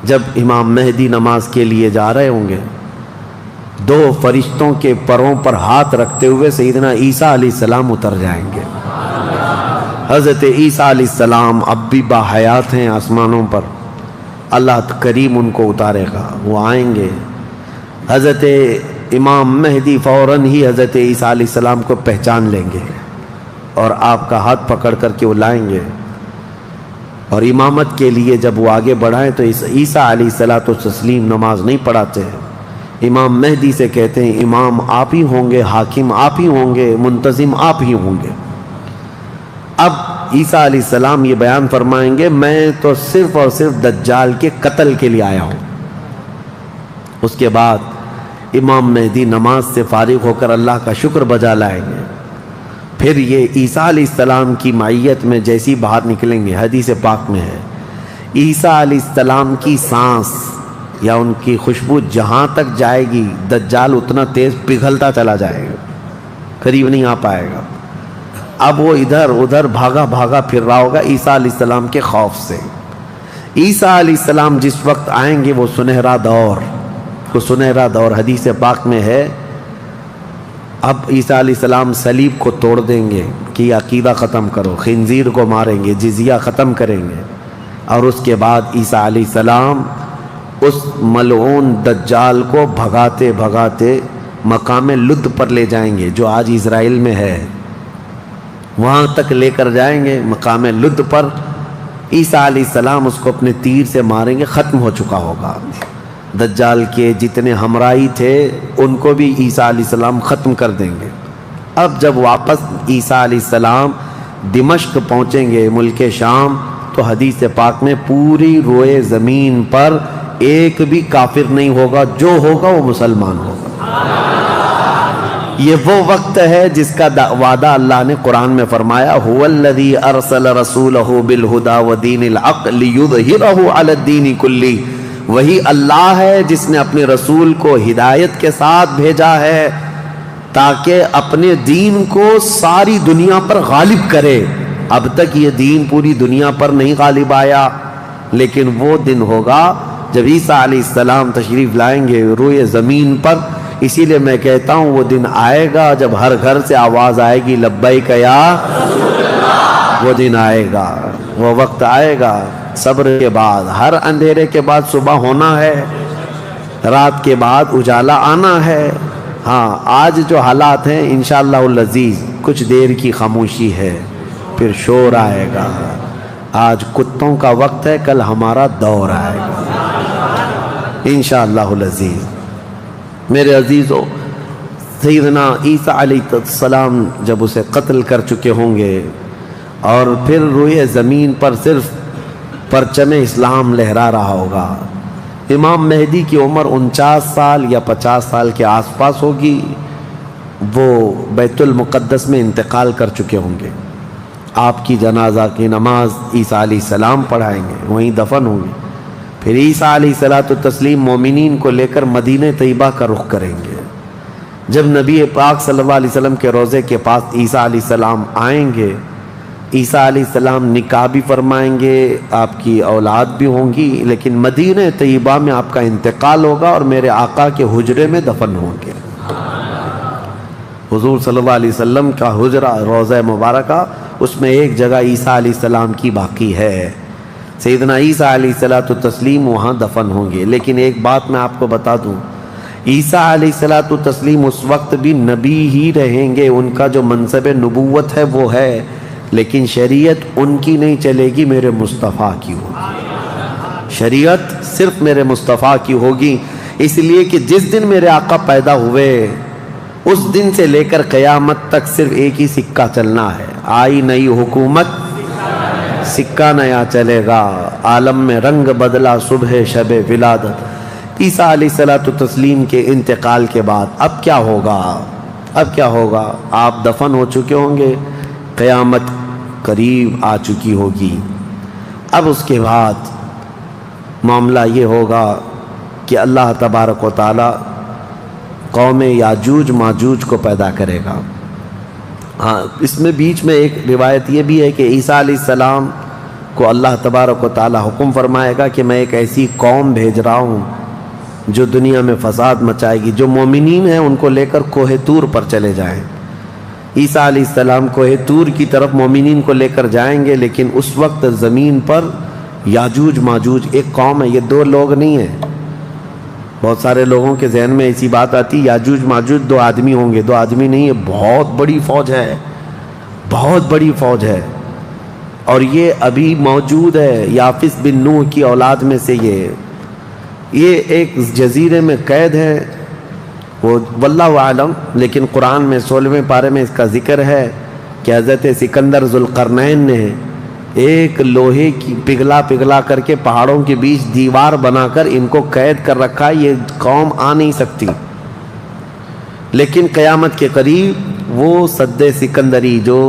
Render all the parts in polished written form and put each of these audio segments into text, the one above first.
جب امام مہدی نماز کے لیے جا رہے ہوں گے، دو فرشتوں کے پروں پر ہاتھ رکھتے ہوئے سیدنا عیسیٰ علیہ السلام اتر جائیں گے۔ حضرت عیسیٰ علیہ السلام اب بھی باحیات ہیں آسمانوں پر، اللہ کریم ان کو اتارے گا، وہ آئیں گے۔ حضرت امام مہدی فوراً ہی حضرت عیسیٰ علیہ السلام کو پہچان لیں گے اور آپ کا ہاتھ پکڑ کر کے وہ لائیں گے، اور امامت کے لیے جب وہ آگے بڑھائیں تو عیسیٰ علیہ الصلوۃ والتسلیم نماز نہیں پڑھاتے ہیں، امام مہدی سے کہتے ہیں امام آپ ہی ہوں گے، حاکم آپ ہی ہوں گے، منتظم آپ ہی ہوں گے۔ اب عیسیٰ علیہ السلام یہ بیان فرمائیں گے میں تو صرف اور صرف دجال کے قتل کے لیے آیا ہوں۔ اس کے بعد امام مہدی نماز سے فارغ ہو کر اللہ کا شکر بجا لائیں گے، پھر یہ عیسیٰ علیہ السلام کی معیت میں جیسی باہر نکلیں گے، حدیث پاک میں ہے عیسیٰ علیہ السلام کی سانس یا ان کی خوشبو جہاں تک جائے گی دجال اتنا تیز پگھلتا چلا جائے گا، قریب نہیں آ پائے گا۔ اب وہ ادھر ادھر بھاگا بھاگا پھر رہا ہوگا عیسیٰ علیہ السلام کے خوف سے۔ عیسیٰ علیہ السلام جس وقت آئیں گے وہ سنہرا دور حدیث پاک میں ہے، اب عیسیٰ علیہ السلام صلیب کو توڑ دیں گے کہ یہ عقیدہ ختم کرو، خنزیر کو ماریں گے، جزیہ ختم کریں گے، اور اس کے بعد عیسیٰ علیہ السلام اس ملعون دجال کو بھگاتے بھگاتے مقام لد پر لے جائیں گے جو آج اسرائیل میں ہے، وہاں تک لے کر جائیں گے۔ مقام لد پر عیسیٰ علیہ السلام اس کو اپنے تیر سے ماریں گے، ختم ہو چکا ہوگا۔ دجال کے جتنے ہمراہی تھے ان کو بھی عیسیٰ علیہ السلام ختم کر دیں گے۔ اب جب واپس عیسیٰ علیہ السلام دمشق پہنچیں گے ملک شام، تو حدیث پاک میں پوری روئے زمین پر ایک بھی کافر نہیں ہوگا، جو ہوگا وہ مسلمان ہوگا۔ یہ وہ وقت ہے جس کا وعدہ اللہ نے قرآن میں فرمایا هو الذی ارسل رسولہ بالہدی ودین الحق لیظہرہ علی الدین کلہ، وہی اللہ ہے جس نے اپنے رسول کو ہدایت کے ساتھ بھیجا ہے تاکہ اپنے دین کو ساری دنیا پر غالب کرے۔ اب تک یہ دین پوری دنیا پر نہیں غالب آیا، لیکن وہ دن ہوگا جب عیسیٰ علیہ السلام تشریف لائیں گے روئے زمین پر۔ اسی لیے میں کہتا ہوں وہ دن آئے گا جب ہر گھر سے آواز آئے گی لبیک یا رسول اللہ، وہ دن آئے گا، وہ وقت آئے گا۔ صبر کے بعد، ہر اندھیرے کے بعد صبح ہونا ہے، رات کے بعد اجالا آنا ہے۔ ہاں آج جو حالات ہیں انشاءاللہ العزیز کچھ دیر کی خاموشی ہے، پھر شور آئے گا۔ آج کتوں کا وقت ہے، کل ہمارا دور آئے گا انشاءاللہ العزیز۔ میرے عزیزو، سیدنا عیسیٰ علیہ السلام جب اسے قتل کر چکے ہوں گے اور پھر روئے زمین پر صرف پرچم اسلام لہرا رہا ہوگا، امام مہدی کی عمر 49 سال یا 50 سال کے آس پاس ہوگی، وہ بیت المقدس میں انتقال کر چکے ہوں گے۔ آپ کی جنازہ کی نماز عیسیٰ علیہ السلام پڑھائیں گے، وہیں دفن ہوں گے۔ پھر عیسیٰ علیہ الصلوۃ والتسلیم مومنین کو لے کر مدینہ طیبہ کا رخ کریں گے۔ جب نبی پاک صلی اللہ علیہ وسلم کے روضے کے پاس عیسیٰ علیہ السلام آئیں گے، عیسیٰ علیہ السلام نکاح بھی فرمائیں گے، آپ کی اولاد بھی ہوں گی، لیکن مدینہ طیبہ میں آپ کا انتقال ہوگا اور میرے آقا کے حجرے میں دفن ہوں گے۔ حضور صلی اللہ علیہ وسلم کا حجرہ روضہ مبارکہ، اس میں ایک جگہ عیسیٰ علیہ السلام کی باقی ہے، سیدنا عیسیٰ علیہ الصلوۃ والتسلیم وہاں دفن ہوں گے۔ لیکن ایک بات میں آپ کو بتا دوں، عیسیٰ علیہ الصلوۃ والتسلیم اس وقت بھی نبی ہی رہیں گے، ان کا جو منصب نبوت ہے وہ ہے، لیکن شریعت ان کی نہیں چلے گی، میرے مصطفیٰ کی ہوگی۔ شریعت صرف میرے مصطفیٰ کی ہوگی، اس لیے کہ جس دن میرے آقا پیدا ہوئے اس دن سے لے کر قیامت تک صرف ایک ہی سکہ چلنا ہے، آئی نئی حکومت سکہ نیا چلے گا، عالم میں رنگ بدلا صبح شب ولادت۔ عیسیٰ علیہ الصلوۃ والتسلیم کے انتقال کے بعد اب کیا ہوگا؟ اب کیا ہوگا؟ آپ دفن ہو چکے ہوں گے، قیامت قریب آ چکی ہوگی۔ اب اس کے بعد معاملہ یہ ہوگا کہ اللہ تبارک و تعالی قوم یاجوج ماجوج کو پیدا کرے گا۔ ہاں، اس میں بیچ میں ایک روایت یہ بھی ہے کہ عیسیٰ علیہ السلام کو اللہ تبارک و تعالی حکم فرمائے گا کہ میں ایک ایسی قوم بھیج رہا ہوں جو دنیا میں فساد مچائے گی. جو مومنین ہیں ان کو لے کر کوہ طور پر چلے جائیں. عیسیٰ علیہ السلام کوہ طور کی طرف مومنین کو لے کر جائیں گے، لیکن اس وقت زمین پر یاجوج ماجوج ایک قوم ہے. یہ دو لوگ نہیں ہیں. بہت سارے لوگوں کے ذہن میں ایسی بات آتی یاجوج ماجوج دو آدمی ہوں گے. دو آدمی نہیں ہے، بہت بڑی فوج ہے، بہت بڑی فوج ہے. اور یہ ابھی موجود ہے. یافس بن نوح کی اولاد میں سے یہ ایک جزیرے میں قید ہے. وہ واللہ عالم، لیکن قرآن میں 16ویں پارے میں اس کا ذکر ہے کہ حضرت سکندر ذوالقرنین نے ایک لوہے کی پگھلا کر کے پہاڑوں کے بیچ دیوار بنا کر ان کو قید کر رکھا. یہ قوم آ نہیں سکتی. لیکن قیامت کے قریب وہ سد سکندری جو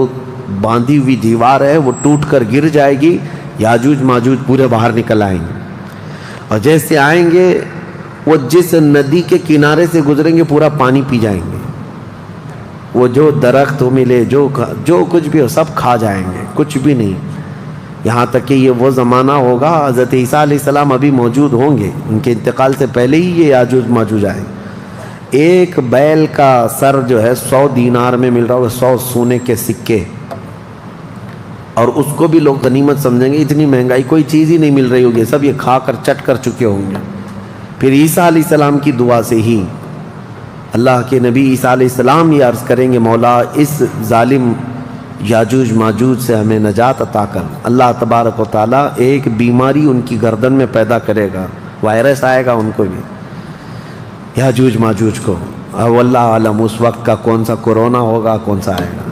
باندھی ہوئی دیوار ہے وہ ٹوٹ کر گر جائے گی. یاجوج ماجوج پورے باہر نکل آئیں گے، اور جیسے آئیں گے وہ جس ندی کے کنارے سے گزریں گے پورا پانی پی جائیں گے. وہ جو درخت ملے جو کچھ بھی ہو سب کھا جائیں گے، کچھ بھی نہیں. یہاں تک کہ یہ وہ زمانہ ہوگا حضرت عیسیٰ علیہ السلام ابھی موجود ہوں گے، ان کے انتقال سے پہلے ہی یہ یاجوج ماجوج آئیں. ایک بیل کا سر جو ہے 100 دینار میں مل رہا ہوگا، 100 سونے کے سکے، اور اس کو بھی لوگ غنیمت سمجھیں گے. اتنی مہنگائی کوئی چیز ہی نہیں مل رہی ہوگی، سب یہ کھا کر چٹ کر چکے ہوں گے. پھر عیسیٰ علیہ السلام کی دعا سے ہی اللہ کے نبی عیسیٰ علیہ السلام یہ عرض کریں گے مولا اس ظالم یاجوج ماجوج سے ہمیں نجات عطا کر. اللہ تبارک و تعالیٰ ایک بیماری ان کی گردن میں پیدا کرے گا، وائرس آئے گا ان کو بھی، یاجوج ماجوج کو. واللہ عالم اس وقت کا کون سا کورونا ہوگا، کون سا آئے گا.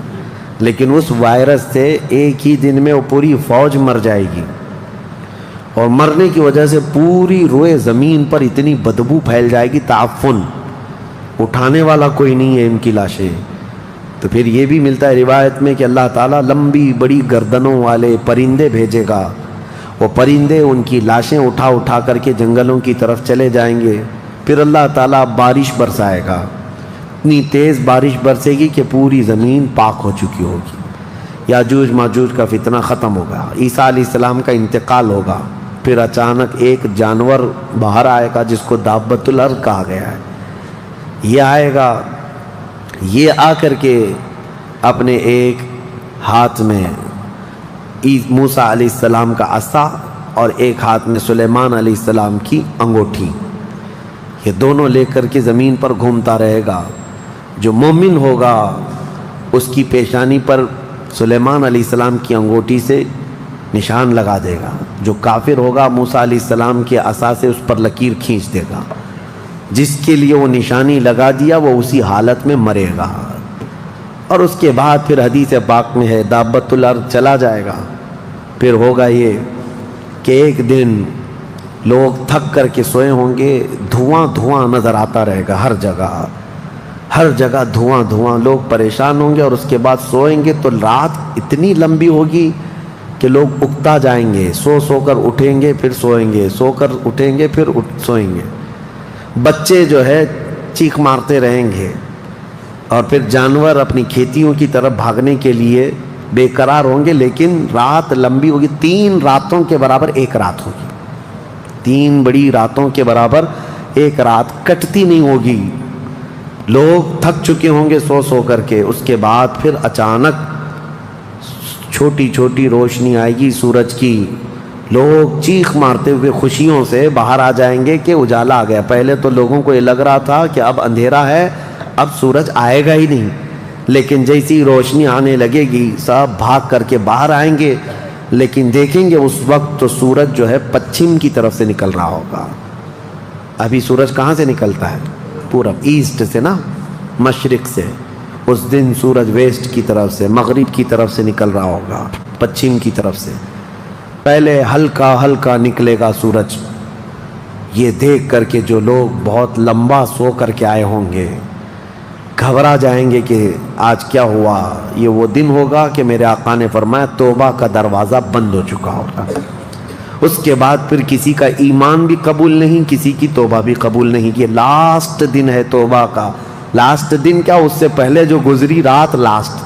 لیکن اس وائرس سے ایک ہی دن میں وہ پوری فوج مر جائے گی، اور مرنے کی وجہ سے پوری روئے زمین پر اتنی بدبو پھیل جائے گی، تعفن، اٹھانے والا کوئی نہیں ہے ان کی لاشیں. تو پھر یہ بھی ملتا ہے روایت میں کہ اللہ تعالیٰ لمبی بڑی گردنوں والے پرندے بھیجے گا. وہ پرندے ان کی لاشیں اٹھا کر کے جنگلوں کی طرف چلے جائیں گے. پھر اللہ تعالیٰ بارش برسائے گا، اتنی تیز بارش برسے گی کہ پوری زمین پاک ہو چکی ہوگی. یاجوج ماجوج کا فتنہ ختم ہوگا، عیسیٰ علیہ السلام کا انتقال ہوگا. پھر اچانک ایک جانور باہر آئے گا جس کو دابۃ الارض کہا گیا ہے. یہ آئے گا، یہ آ کر کے اپنے ایک ہاتھ میں موسیٰ علیہ السلام کا عصا اور ایک ہاتھ میں سلیمان علیہ السلام کی انگوٹھی، یہ دونوں لے کر کے زمین پر گھومتا رہے گا. جو مومن ہوگا اس کی پیشانی پر سلیمان علیہ السلام کی انگوٹھی سے نشان لگا دے گا. جو کافر ہوگا موسیٰ علیہ السلام کے عصا سے اس پر لکیر کھینچ دے گا. جس کے لیے وہ نشانی لگا دیا وہ اسی حالت میں مرے گا. اور اس کے بعد پھر حدیث پاک میں ہے دابۃ الارض چلا جائے گا. پھر ہوگا یہ کہ ایک دن لوگ تھک کر کے سوئے ہوں گے، دھواں نظر آتا رہے گا ہر جگہ دھواں. لوگ پریشان ہوں گے، اور اس کے بعد سوئیں گے تو رات اتنی لمبی ہوگی کہ لوگ اکتا جائیں گے. سو کر اٹھیں گے پھر سوئیں گے، سو کر اٹھیں گے پھر سوئیں گے. بچے جو ہے چیخ مارتے رہیں گے، اور پھر جانور اپنی کھیتیوں کی طرف بھاگنے کے لیے بے قرار ہوں گے. لیکن رات لمبی ہوگی، 3 راتوں کے برابر ایک رات ہوگی. 3 بڑی راتوں کے برابر ایک رات کٹتی نہیں ہوگی. لوگ تھک چکے ہوں گے سو کر کے. اس کے بعد پھر اچانک چھوٹی روشنی آئے گی سورج کی. لوگ چیخ مارتے ہوئے خوشیوں سے باہر آ جائیں گے کہ اجالا آ گیا. پہلے تو لوگوں کو یہ لگ رہا تھا کہ اب اندھیرا ہے، اب سورج آئے گا ہی نہیں. لیکن جیسی روشنی آنے لگے گی سب بھاگ کر کے باہر آئیں گے. لیکن دیکھیں گے اس وقت تو سورج جو ہے پچھم کی طرف سے نکل رہا ہوگا. ابھی سورج کہاں سے نکلتا ہے؟ پورب، ایسٹ سے نا، مشرق سے. اس دن سورج ویسٹ کی طرف سے، مغرب کی طرف سے نکل رہا ہوگا، پچھم کی طرف سے. پہلے ہلکا نکلے گا سورج. یہ دیکھ کر کے جو لوگ بہت لمبا سو کر کے آئے ہوں گے گھبرا جائیں گے کہ آج کیا ہوا. یہ وہ دن ہوگا کہ میرے آقا نے فرمایا توبہ کا دروازہ بند ہو چکا ہوگا. اس کے بعد پھر کسی کا ایمان بھی قبول نہیں، کسی کی توبہ بھی قبول نہیں. یہ لاسٹ دن ہے توبہ کا. لاسٹ دن کیا، اس سے پہلے جو گزری رات لاسٹ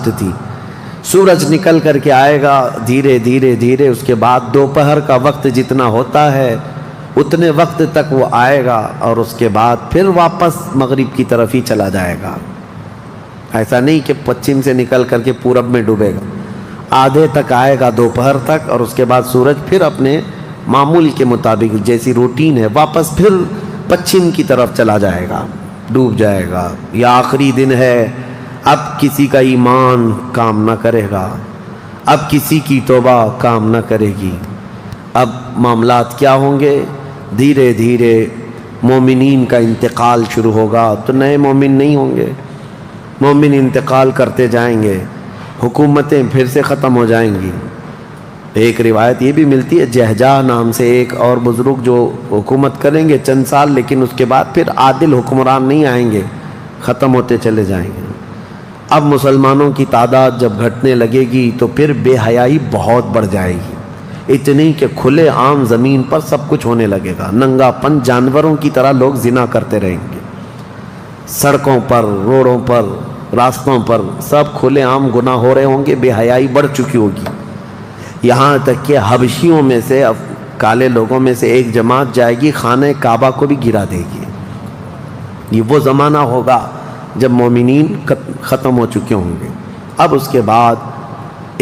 تھی. سورج نکل کر کے آئے گا دھیرے دھیرے دھیرے، اس کے بعد دوپہر کا وقت جتنا ہوتا ہے اتنے وقت تک وہ آئے گا، اور اس کے بعد پھر واپس مغرب کی طرف ہی چلا جائے گا۔ ایسا نہیں کہ پچھم سے نکل کر کے پورب میں ڈوبے گا، آدھے تک آئے گا دوپہر تک، اور اس کے بعد سورج پھر اپنے معمول کے مطابق جیسی روٹین ہے واپس پھر پچھم کی طرف چلا جائے گا، ڈوب جائے گا۔ یا آخری دن ہے، اب کسی کا ایمان کام نہ کرے گا، اب کسی کی توبہ کام نہ کرے گی۔ اب معاملات کیا ہوں گے؟ دھیرے دھیرے مومنین کا انتقال شروع ہوگا، تو نئے مومن نہیں ہوں گے، مومن انتقال کرتے جائیں گے، حکومتیں پھر سے ختم ہو جائیں گی۔ ایک روایت یہ بھی ملتی ہے، جہجہ نام سے ایک اور بزرگ جو حکومت کریں گے چند سال، لیکن اس کے بعد پھر عادل حکمران نہیں آئیں گے، ختم ہوتے چلے جائیں گے۔ اب مسلمانوں کی تعداد جب گھٹنے لگے گی تو پھر بے حیائی بہت بڑھ جائے گی، اتنی کہ کھلے عام زمین پر سب کچھ ہونے لگے گا، ننگا پن جانوروں کی طرح لوگ زنا کرتے رہیں گے، سڑکوں پر، روڈوں پر، راستوں پر سب کھلے عام گناہ ہو رہے ہوں گے، بے حیائی بڑھ چکی ہوگی۔ یہاں تک کہ حبشیوں میں سے، کالے لوگوں میں سے ایک جماعت جائے گی، خانہ کعبہ کو بھی گرا دے گی۔ یہ وہ زمانہ ہوگا جب مومنین ختم ہو چکے ہوں گے۔ اب اس کے بعد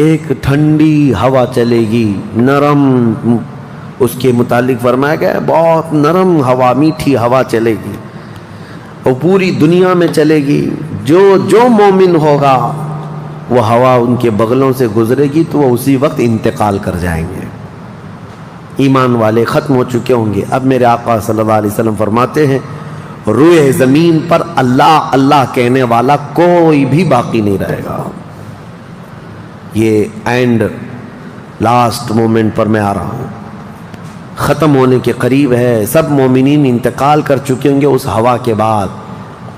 ایک ٹھنڈی ہوا چلے گی، نرم، اس کے متعلق فرمایا گیا ہے بہت نرم ہوا، میٹھی ہوا چلے گی، اور پوری دنیا میں چلے گی۔ جو مومن ہوگا وہ ہوا ان کے بغلوں سے گزرے گی تو وہ اسی وقت انتقال کر جائیں گے۔ ایمان والے ختم ہو چکے ہوں گے۔ اب میرے آقا صلی اللہ علیہ وسلم فرماتے ہیں روئے زمین پر اللہ اللہ کہنے والا کوئی بھی باقی نہیں رہے گا۔ یہ اینڈ لاسٹ مومنٹ پر میں آ رہا ہوں، ختم ہونے کے قریب ہے، سب مومنین انتقال کر چکے ہوں گے اس ہوا کے بعد۔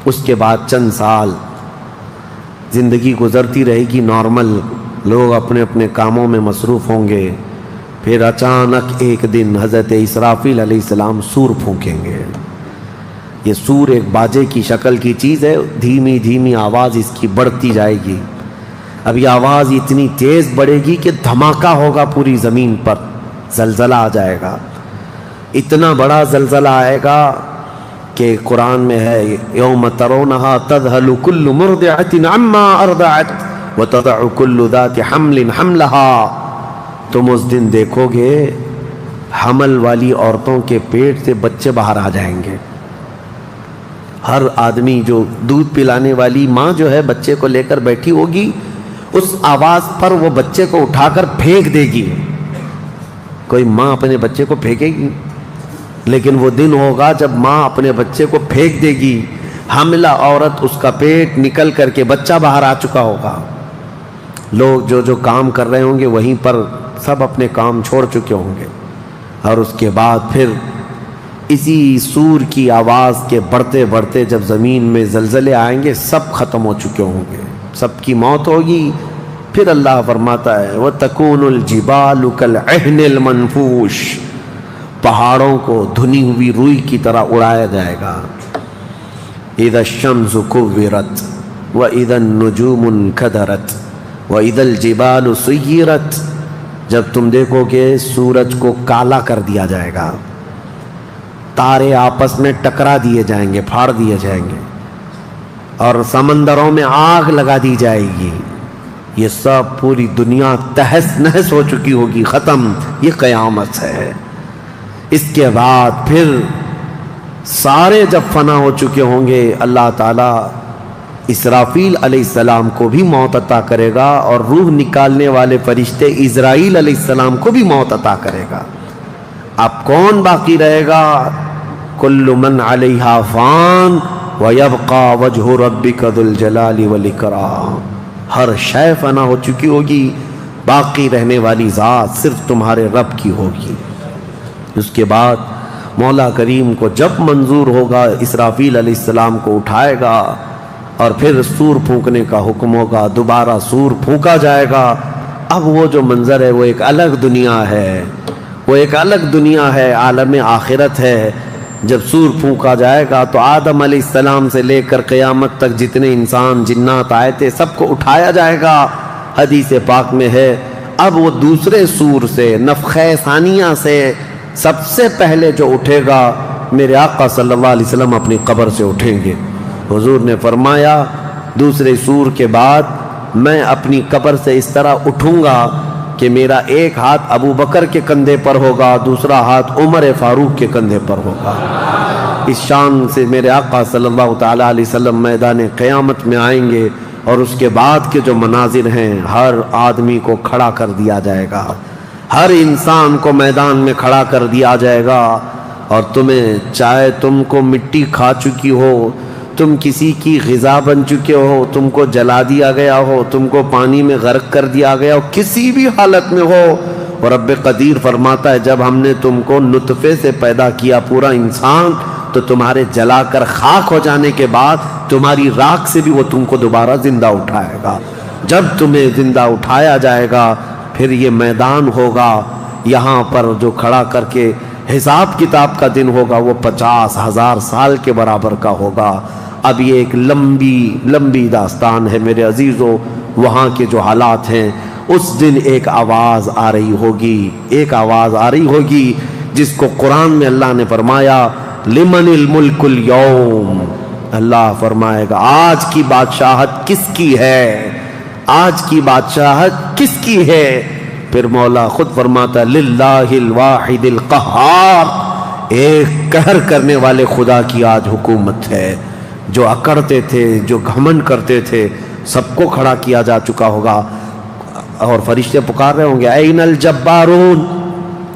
اس کے بعد چند سال زندگی گزرتی رہے گی نارمل، لوگ اپنے اپنے کاموں میں مصروف ہوں گے۔ پھر اچانک ایک دن حضرت اسرافیل علیہ السلام سور پھونکیں گے۔ یہ سور ایک باجے کی شکل کی چیز ہے، دھیمی دھیمی آواز اس کی بڑھتی جائے گی۔ اب یہ آواز اتنی تیز بڑھے گی کہ دھماکہ ہوگا پوری زمین پر، زلزلہ آ جائے گا، اتنا بڑا زلزلہ آئے گا کہ قرآن میں ہے یوم ترونہا تذہل کل مرضعۃ عما ارضعت وتضع کل ذات حمل حملہا۔ تم اس دن دیکھو گے حمل والی عورتوں کے پیٹ سے بچے باہر آ جائیں گے۔ ہر آدمی جو دودھ پلانے والی ماں جو ہے بچے کو لے کر بیٹھی ہوگی، اس آواز پر وہ بچے کو اٹھا کر پھینک دے گی۔ کوئی ماں اپنے بچے کو پھینکے گی؟ لیکن وہ دن ہوگا جب ماں اپنے بچے کو پھینک دے گی، حاملہ عورت اس کا پیٹ نکل کر کے بچہ باہر آ چکا ہوگا۔ لوگ جو کام کر رہے ہوں گے وہیں پر سب اپنے کام چھوڑ چکے ہوں گے، اور اس کے بعد پھر اسی سور کی آواز کے بڑھتے بڑھتے جب زمین میں زلزلے آئیں گے سب ختم ہو چکے ہوں گے، سب کی موت ہوگی۔ پھر اللہ فرماتا ہے وَتَكُونُ الْجِبَالُ كَالْعِهْنِ الْمَنْفُوشِ، پہاڑوں کو دھنی ہوئی روئی کی طرح اڑایا جائے گا۔ اِذَا الشَّمْسُ كُوِّرَتْ وَإِذَا النُّجُومُ انْكَدَرَتْ وَإِذَا الْجِبَالُ سُيِّرَتْ، جب تم دیکھو کہ سورج کو کالا کر دیا جائے گا، تارے آپس میں ٹکرا دیے جائیں گے، پھاڑ دیے جائیں گے، اور سمندروں میں آگ لگا دی جائے گی، یہ سب پوری دنیا تہس نہس ہو چکی ہوگی، ختم، یہ قیامت ہے۔ اس کے بعد پھر سارے جب فنا ہو چکے ہوں گے، اللہ تعالیٰ اسرافیل علیہ السلام کو بھی موت عطا کرے گا، اور روح نکالنے والے فرشتے عزرائیل علیہ السلام کو بھی موت عطا کرے گا۔ اب کون باقی رہے گا؟ کل من علیہا فان ویبقى وجہ ربک ذو الجلال والاکرام، ہر شے فنا ہو چکی ہوگی، باقی رہنے والی ذات صرف تمہارے رب کی ہوگی۔ اس کے بعد مولا کریم کو جب منظور ہوگا اسرافیل علیہ السلام کو اٹھائے گا، اور پھر سور پھونکنے کا حکم ہوگا، دوبارہ سور پھونکا جائے گا۔ اب وہ جو منظر ہے وہ ایک الگ دنیا ہے، وہ ایک الگ دنیا ہے، عالم آخرت ہے۔ جب سور پھونکا جائے گا تو آدم علیہ السلام سے لے کر قیامت تک جتنے انسان جنات آئے تھے سب کو اٹھایا جائے گا، حدیث پاک میں ہے اب وہ دوسرے سور سے نفخہ ثانیہ سے سب سے پہلے جو اٹھے گا میرے آقا صلی اللہ علیہ وسلم اپنی قبر سے اٹھیں گے. حضور نے فرمایا دوسرے سور کے بعد میں اپنی قبر سے اس طرح اٹھوں گا کہ میرا ایک ہاتھ ابو بکر کے کندھے پر ہوگا، دوسرا ہاتھ عمر فاروق کے کندھے پر ہوگا. اس شان سے میرے آقا صلی اللہ تعالیٰ علیہ وسلم میدان قیامت میں آئیں گے، اور اس کے بعد کے جو مناظر ہیں ہر آدمی کو کھڑا کر دیا جائے گا، ہر انسان کو میدان میں کھڑا کر دیا جائے گا. اور تمہیں چاہے تم کو مٹی کھا چکی ہو، تم کسی کی غذا بن چکے ہو، تم کو جلا دیا گیا ہو، تم کو پانی میں غرق کر دیا گیا ہو، کسی بھی حالت میں ہو، اور رب قدیر فرماتا ہے جب ہم نے تم کو نطفے سے پیدا کیا پورا انسان، تو تمہارے جلا کر خاک ہو جانے کے بعد تمہاری راکھ سے بھی وہ تم کو دوبارہ زندہ اٹھائے گا. جب تمہیں زندہ اٹھایا جائے گا پھر یہ میدان ہوگا، یہاں پر جو کھڑا کر کے حساب کتاب کا دن ہوگا وہ 50,000 سال کے برابر کا ہوگا. اب یہ ایک لمبی داستان ہے میرے عزیزو. وہاں کے جو حالات ہیں اس دن ایک آواز آ رہی ہوگی جس کو قرآن میں اللہ نے فرمایا لمن الملک اليوم. اللہ فرمائے گا آج کی بادشاہت کس کی ہے، آج کی بادشاہت کس کی ہے. پھر مولا خود فرماتا للہ الواحد القہار، ایک قہر کرنے والے خدا کی آج حکومت ہے. جو اکڑتے تھے، جو گھمنڈ کرتے تھے، سب کو کھڑا کیا جا چکا ہوگا. اور فرشتے پکار رہے ہوں گے این الجبارون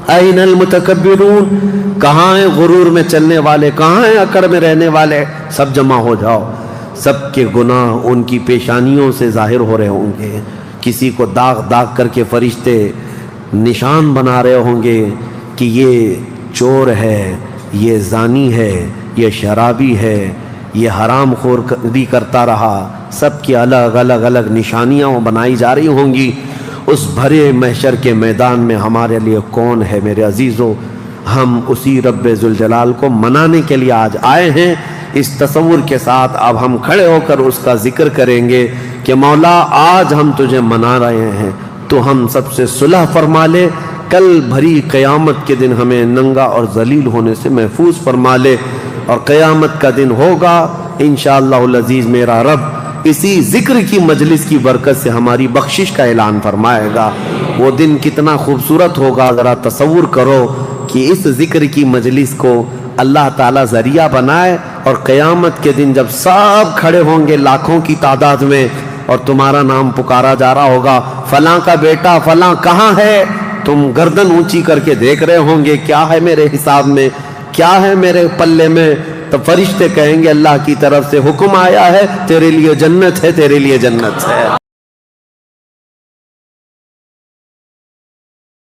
این المتکبرون، کہاں ہیں غرور میں چلنے والے، کہاں ہیں اکڑ میں رہنے والے، سب جمع ہو جاؤ. سب کے گناہ ان کی پیشانیوں سے ظاہر ہو رہے ہوں گے. کسی کو داغ کر کے فرشتے نشان بنا رہے ہوں گے کہ یہ چور ہے، یہ زانی ہے، یہ شرابی ہے، یہ حرام خوری کرتا رہا. سب کی الگ نشانیاں بنائی جا رہی ہوں گی. اس بھرے محشر کے میدان میں ہمارے لیے کون ہے میرے عزیزو؟ ہم اسی رب ذوالجلال کو منانے کے لیے آج آئے ہیں. اس تصور کے ساتھ اب ہم کھڑے ہو کر اس کا ذکر کریں گے کہ مولا آج ہم تجھے منا رہے ہیں، تو ہم سب سے صلح فرما لے. کل بھری قیامت کے دن ہمیں ننگا اور ذلیل ہونے سے محفوظ فرما لے. اور قیامت کا دن ہوگا انشاءاللہ العزیز میرا رب اسی ذکر کی مجلس کی برکت سے ہماری بخشش کا اعلان فرمائے گا. وہ دن کتنا خوبصورت ہوگا، ذرا تصور کرو کہ اس ذکر کی مجلس کو اللہ تعالیٰ ذریعہ بنائے، اور قیامت کے دن جب سب کھڑے ہوں گے لاکھوں کی تعداد میں اور تمہارا نام پکارا جا رہا ہوگا فلاں کا بیٹا فلاں کہاں ہے، تم گردن اونچی کر کے دیکھ رہے ہوں گے کیا ہے میرے حساب میں، کیا ہے میرے پلے میں. تو فرشتے کہیں گے اللہ کی طرف سے حکم آیا ہے، تیرے لیے جنت ہے، تیرے لیے جنت ہے.